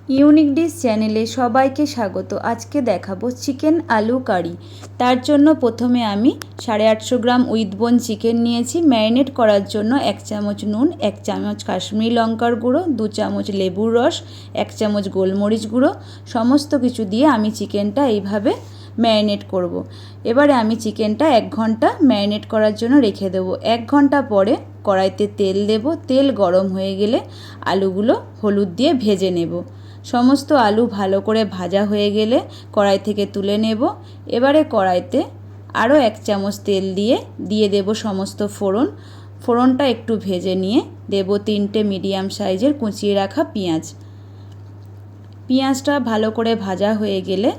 Unique dish চ্যানেলে সবাইকে স্বাগত। আজকে দেখাবো চিকেন আলু কারি। তার জন্য প্রথমে আমি 850 গ্রাম উইথ বোন চিকেন নিয়েছি। ম্যারিনেট করার জন্য 1 চামচ নুন, 1 চামচ কাশ্মীরি লঙ্কার গুঁড়ো, 2 চামচ লেবুর রস, 1 চামচ গোলমরিচ গুঁড়ো, সমস্ত কিছু দিয়ে আমি চিকেনটা এইভাবে ম্যারিনেট করব। এবারে আমি চিকেনটা 1 ঘন্টা ম্যারিনেট করার জন্য রেখে দেবো। 1 ঘন্টা পরে কড়াইতে তেল দেব। তেল গরম হয়ে গেলে আলুগুলো হলুদ দিয়ে ভেজে নেব। সমস্ত আলু ভালো করে ভাজা হয়ে গেলে কড়াই থেকে তুলে নেব। এবারে কড়াইতে আরও 1 চামচ তেল দিয়ে দেব সমস্ত ফোড়ন। ফোড়নটা একটু ভেজে নিয়ে দেব 3টে মিডিয়াম সাইজের কুচিয়ে রাখা পেঁয়াজ। পেঁয়াজটা ভালো করে ভাজা হয়ে গেলে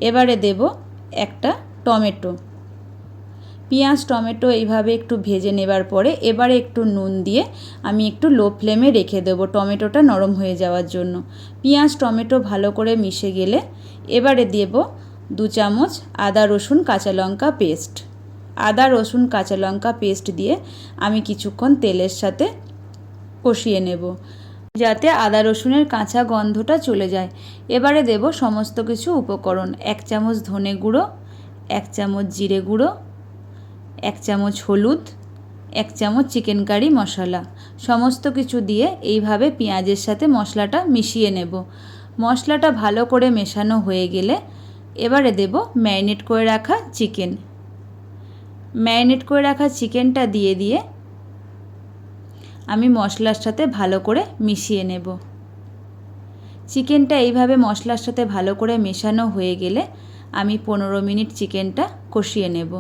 এবারে দেব একটা টমেটো। পেঁয়াজ টমেটো এইভাবে একটু ভেজে নেবার পরে এবারে একটু নুন দিয়ে আমি একটু লো ফ্লেমে রেখে দেবো টমেটোটা নরম হয়ে যাওয়ার জন্য। পেঁয়াজ টমেটো ভালো করে মিশে গেলে এবারে দেব 2 চামচ আদা রসুন কাঁচা লঙ্কা পেস্ট। আদা রসুন কাঁচা লঙ্কা পেস্ট দিয়ে আমি কিছুক্ষণ তেলের সাথে কষিয়ে নেব যাতে আদা রসুনের কাঁচা গন্ধটা চলে যায়। এবারে দেব সমস্ত কিছু উপকরণ। 1 চামচ ধনে গুঁড়ো, 1 চামচ জিরে গুঁড়ো, 1 চামচ হলুদ, 1 চামচ চিকেন কারি মশলা। সমস্ত কিছু দিয়ে এইভাবে পেঁয়াজের সাথে মশলাটা মিশিয়ে নেব। মশলাটা ভালো করে মেশানো হয়ে গেলে এবারে দেব ম্যারিনেট করে রাখা চিকেন। ম্যারিনেট করে রাখা চিকেনটা দিয়ে আমি মশলার সাথে ভালো করে মিশিয়ে নেব। চিকেনটা এইভাবে মশলার সাথে ভালো করে মেশানো হয়ে গেলে আমি 15 মিনিট চিকেনটা কষিয়ে নেব।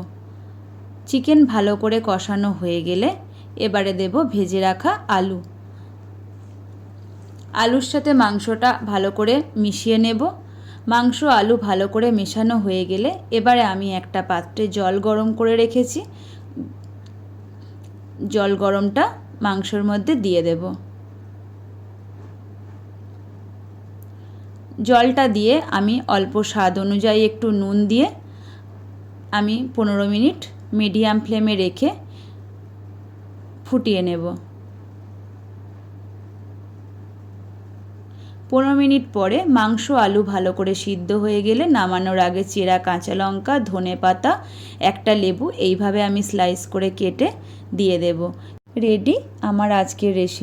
চিকেন ভালো করে কষানো হয়ে গেলে এবারে দেব ভেজে রাখা আলু। আলুর সাথে মাংসটা ভালো করে মিশিয়ে নেব। মাংস আলু ভালো করে মেশানো হয়ে গেলে এবারে আমি একটা পাত্রে জল গরম করে রেখেছি। জল গরমটা মাংসর মধ্যে দিয়ে দেব। জলটা দিয়ে আমি অল্প স্বাদ অনুযায়ী একটু নুন দিয়ে আমি 15 মিনিট মিডিয়াম ফ্লেমে রেখে ফুটিয়ে নেব। 15 মিনিট পরে মাংস আলু ভালো করে সিদ্ধ হয়ে গেলে নামানোর আগে চেরা কাঁচা লঙ্কা, ধনেপাতা, একটা লেবু এইভাবে আমি স্লাইস করে কেটে দিয়ে দেব। রেডি আমার আজকের রেসিপি।